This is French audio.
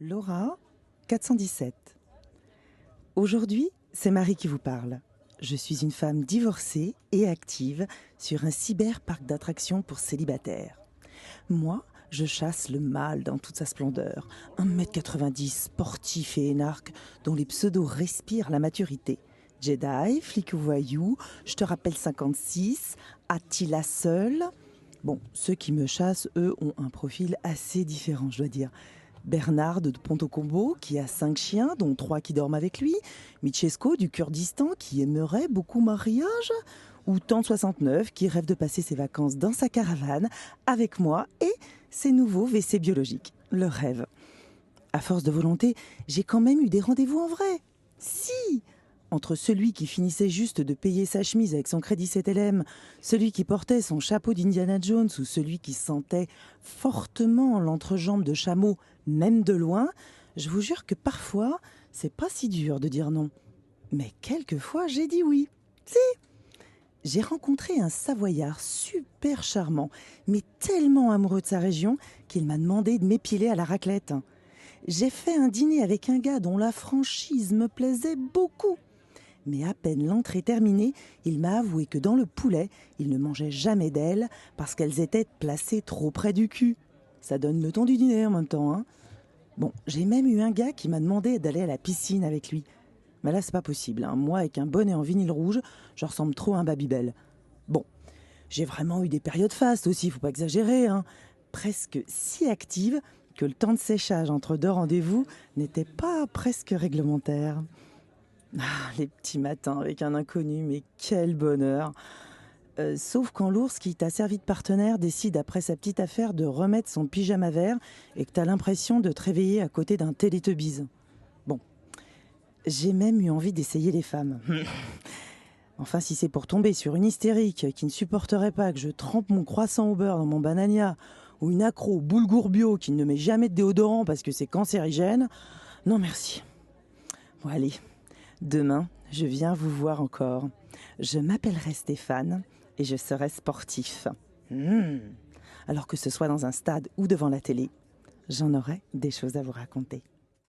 Laura, 417. Aujourd'hui, c'est Marie qui vous parle. Je suis une femme divorcée et active sur un cyberparc d'attractions pour célibataires. Moi, je chasse le mâle dans toute sa splendeur. 1,90 m, sportif et énarque, dont les pseudos respirent la maturité. Jedi, flic ou voyou, je te rappelle 56, Attila seul. Bon, ceux qui me chassent, eux, ont un profil assez différent, je dois dire. Bernard de Ponto Combo, qui a 5 chiens, dont 3 qui dorment avec lui. Michesco du Kurdistan, qui aimerait beaucoup mariage. Ou Tante 69, qui rêve de passer ses vacances dans sa caravane, avec moi et ses nouveaux WC biologiques. Le rêve. À force de volonté, j'ai quand même eu des rendez-vous en vrai. Si! Entre celui qui finissait juste de payer sa chemise avec son crédit CTLM, celui qui portait son chapeau d'Indiana Jones ou celui qui sentait fortement l'entrejambe de chameau, même de loin, je vous jure que parfois, c'est pas si dur de dire non. Mais quelquefois, j'ai dit oui. Si! J'ai rencontré un Savoyard super charmant, mais tellement amoureux de sa région qu'il m'a demandé de m'épiler à la raclette. J'ai fait un dîner avec un gars dont la franchise me plaisait beaucoup. Mais à peine l'entrée terminée, il m'a avoué que dans le poulet, il ne mangeait jamais d'ailes parce qu'elles étaient placées trop près du cul. Ça donne le ton du dîner en même temps, hein. Bon, j'ai même eu un gars qui m'a demandé d'aller à la piscine avec lui. Mais là, c'est pas possible, hein. Moi, avec un bonnet en vinyle rouge, je ressemble trop à un Babybel. Bon, j'ai vraiment eu des périodes fastes aussi, faut pas exagérer, hein. Presque si active que le temps de séchage entre deux rendez-vous n'était pas presque réglementaire. Ah, les petits matins avec un inconnu, mais quel bonheur! Sauf quand l'ours qui t'a servi de partenaire décide après sa petite affaire de remettre son pyjama vert et que t'as l'impression de te réveiller à côté d'un Télétubbies. Bon, j'ai même eu envie d'essayer les femmes. Enfin, si c'est pour tomber sur une hystérique qui ne supporterait pas que je trempe mon croissant au beurre dans mon banania, ou une accro au boulgour bio qui ne met jamais de déodorant parce que c'est cancérigène, non merci. Bon allez, demain, je viens vous voir encore. Je m'appellerai Stéphane et je serai sportif. Alors que ce soit dans un stade ou devant la télé, j'en aurai des choses à vous raconter.